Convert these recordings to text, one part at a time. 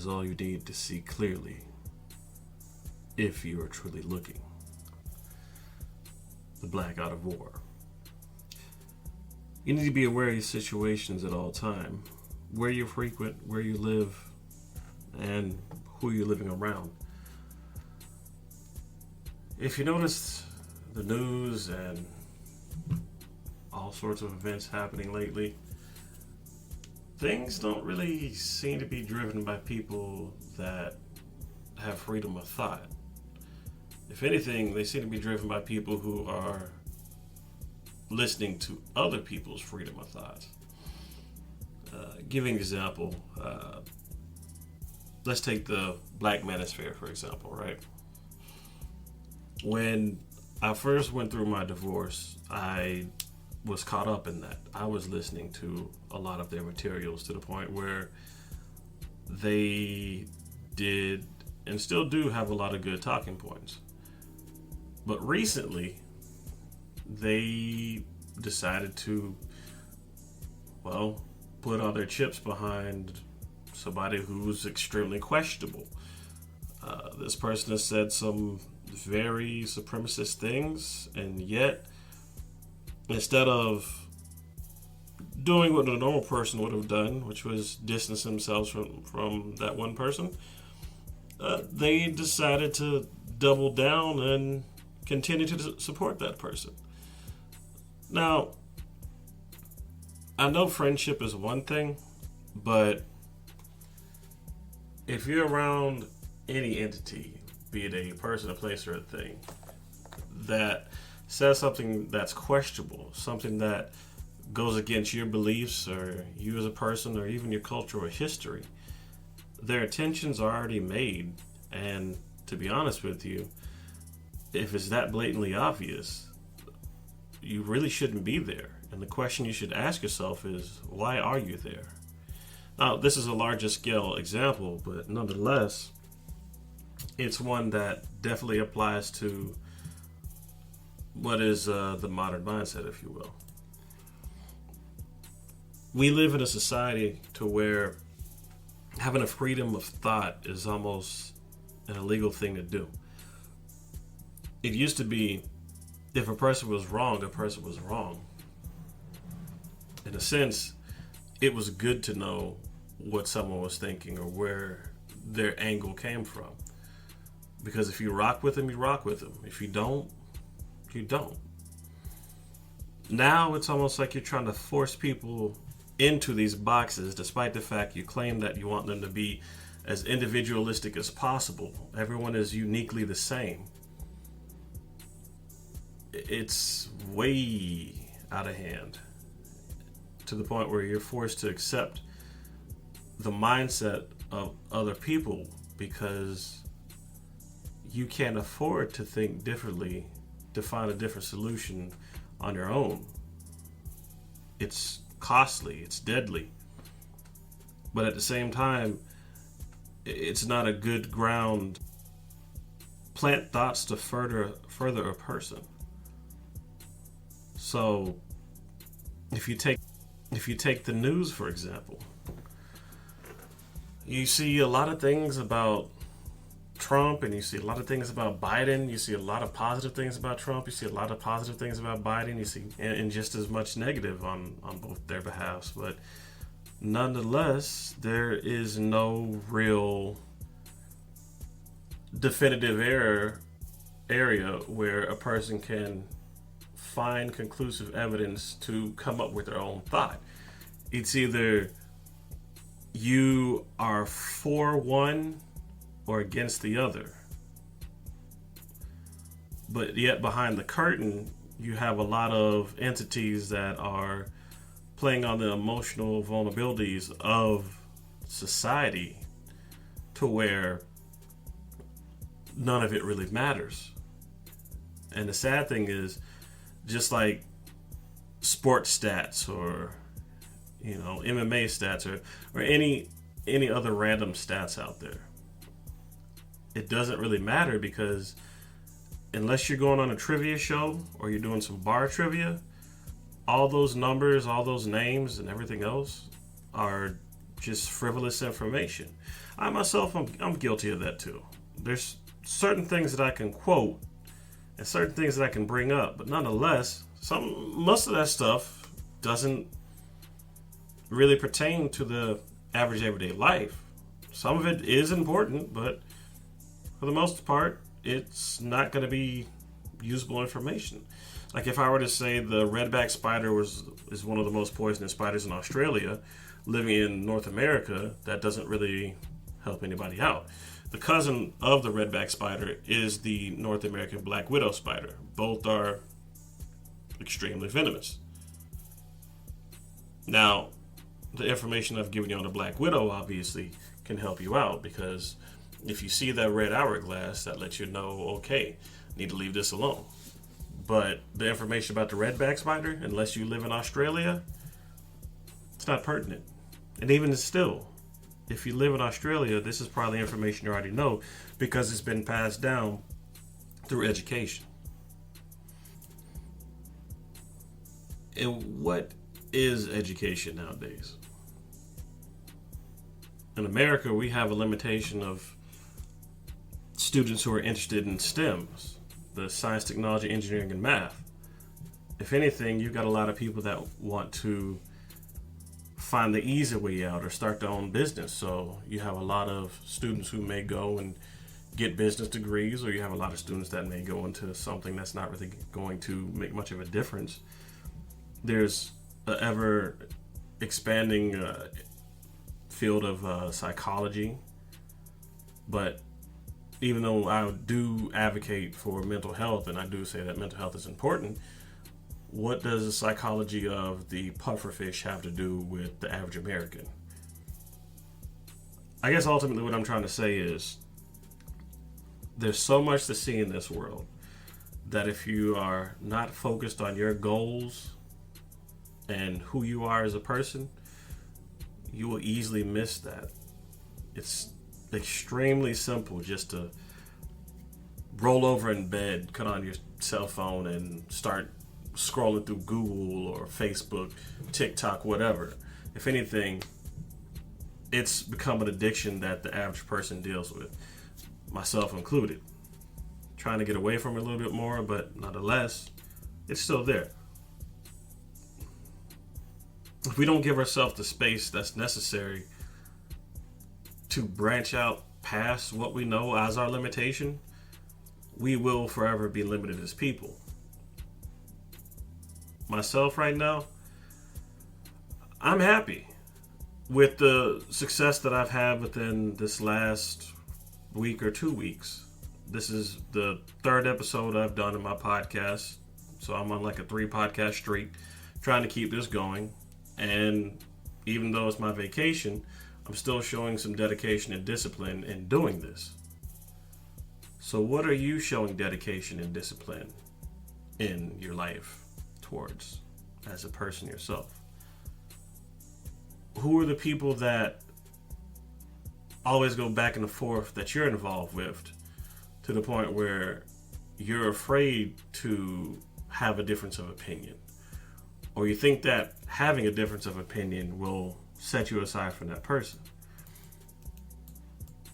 is all you need to see clearly if you are truly looking. The black art of war. You need to be aware of your situations at all time, where you frequent, where you live, and who you're living around. If you notice the news and all sorts of events happening lately, things don't really seem to be driven by people that have freedom of thought. If anything, they seem to be driven by people who are listening to other people's freedom of thought. Giving an example, let's take the Black Manosphere, for example, right? When I first went through my divorce, I was caught up in that. I was listening to a lot of their materials to the point where they did and still do have a lot of good talking points. But recently, they decided to, well, put all their chips behind somebody who's extremely questionable. This person has said some very supremacist things, and yet, instead of doing what a normal person would have done, which was distance themselves from that one person, they decided to double down and continue to support that person. Now, I know friendship is one thing, but if you're around any entity, be it a person, a place, or a thing, that says something that's questionable, something that goes against your beliefs or you as a person or even your culture or history, their intentions are already made. And to be honest with you, if it's that blatantly obvious, you really shouldn't be there. And the question you should ask yourself is, why are you there? Now, this is a larger scale example, but nonetheless, it's one that definitely applies to what is the modern mindset, if you will. We live in a society to where having a freedom of thought is almost an illegal thing to do. It used to be, if a person was wrong, a person was wrong. In a sense, it was good to know what someone was thinking or where their angle came from. Because if you rock with them, you rock with them. If you don't, you don't. Now it's almost like you're trying to force people into these boxes, despite the fact you claim that you want them to be as individualistic as possible. Everyone is uniquely the same. It's way out of hand to the point where you're forced to accept the mindset of other people because you can't afford to think differently to find a different solution on your own. It's costly, it's deadly, but at the same time, it's not a good ground. Plant thoughts to further a person. So, if you take the news, for example, you see a lot of things about Trump, and you see a lot of things about Biden. You see a lot of positive things about Trump. You see a lot of positive things about Biden. You see, and just as much negative on both their behalves. But nonetheless, there is no real definitive area where a person can find conclusive evidence to come up with their own thought. It's either you are for one or against the other. But yet behind the curtain, you have a lot of entities that are playing on the emotional vulnerabilities of society to where none of it really matters. And the sad thing is, just like sports stats or MMA stats or any other random stats out there, it doesn't really matter because unless you're going on a trivia show or you're doing some bar trivia, all those numbers, all those names and everything else are just frivolous information. I myself, I'm guilty of that too. There's certain things that I can quote and certain things that I can bring up, but nonetheless, most of that stuff doesn't really pertain to the average everyday life. Some of it is important, but for the most part, it's not going to be usable information. Like if I were to say the redback spider is one of the most poisonous spiders in Australia, living in North America, that doesn't really help anybody out. The cousin of the redback spider is the North American black widow spider. Both are extremely venomous. Now, the information I've given you on the black widow obviously can help you out, because if you see that red hourglass, that lets you know, okay, need to leave this alone. But the information about the redback spider, unless you live in Australia, it's not pertinent. And even still, if you live in Australia, this is probably information you already know because it's been passed down through education. And what is education nowadays? In America, we have a limitation of students who are interested in STEMs, the science, technology, engineering, and math. If anything, you've got a lot of people that want to find the easy way out or start their own business. So you have a lot of students who may go and get business degrees, or you have a lot of students that may go into something that's not really going to make much of a difference. There's an ever expanding field of psychology, but even though I do advocate for mental health, and I do say that mental health is important, what does the psychology of the pufferfish have to do with the average American? I guess ultimately what I'm trying to say is there's so much to see in this world that if you are not focused on your goals and who you are as a person, you will easily miss that. It's extremely simple just to roll over in bed, cut on your cell phone, and start scrolling through Google or Facebook, TikTok, whatever. If anything, it's become an addiction that the average person deals with, myself included. Trying to get away from it a little bit more, but nonetheless, it's still there. If we don't give ourselves the space that's necessary to branch out past what we know as our limitation, we will forever be limited as people. Myself right now, I'm happy with the success that I've had within this last week or 2 weeks. This is the third episode I've done in my podcast, so I'm on like a 3 podcast streak trying to keep this going. And even though it's my vacation, I'm still showing some dedication and discipline in doing this. So what are you showing dedication and discipline in your life towards as a person yourself? Who are the people that always go back and forth that you're involved with, to the point where you're afraid to have a difference of opinion? Or you think that having a difference of opinion will set you aside from that person?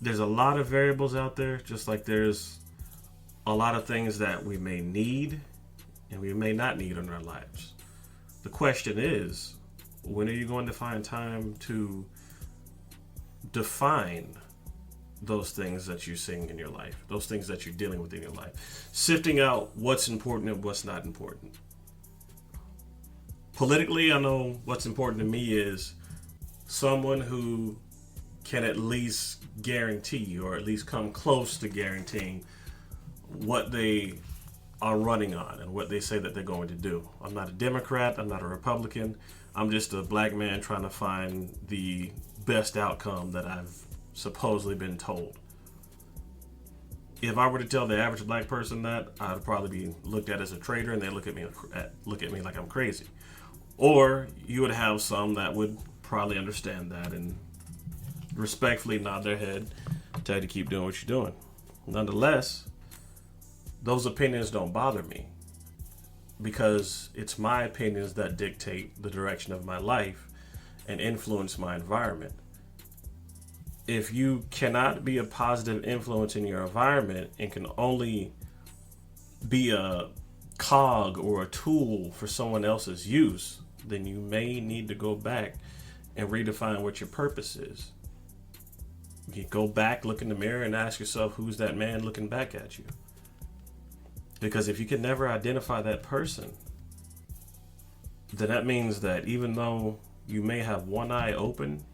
There's a lot of variables out there, just like there's a lot of things that we may need and we may not need in our lives. The question is, when are you going to find time to define those things that you're seeing in your life, those things that you're dealing with in your life, sifting out what's important and what's not important? Politically, I know what's important to me is someone who can at least guarantee, or at least come close to guaranteeing, what they are running on and what they say that they're going to do. I'm not a Democrat, I'm not a Republican, I'm just a black man trying to find the best outcome that I've supposedly been told. If I were to tell the average black person that, I'd probably be looked at as a traitor, and they look at me like I'm crazy. Or you would have some that would probably understand that and respectfully nod their head, tell you to keep doing what you're doing. Nonetheless, those opinions don't bother me, because it's my opinions that dictate the direction of my life and influence my environment. If you cannot be a positive influence in your environment and can only be a cog or a tool for someone else's use, then you may need to go back and redefine what your purpose is. You go back, look in the mirror, and ask yourself, who's that man looking back at you? Because if you can never identify that person, then that means that even though you may have one eye open,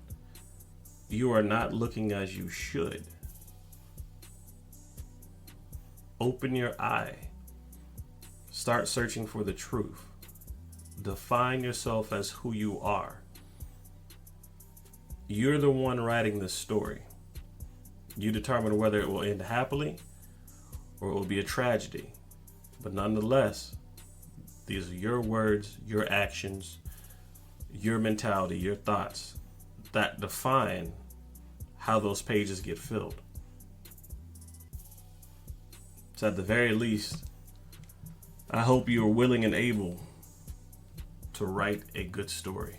you are not looking as you should. Open your eye. Start searching for the truth. Define yourself as who you are. You're the one writing this story. You determine whether it will end happily or it will be a tragedy. But nonetheless, these are your words, your actions, your mentality, your thoughts that define how those pages get filled. So at the very least, I hope you are willing and able to write a good story.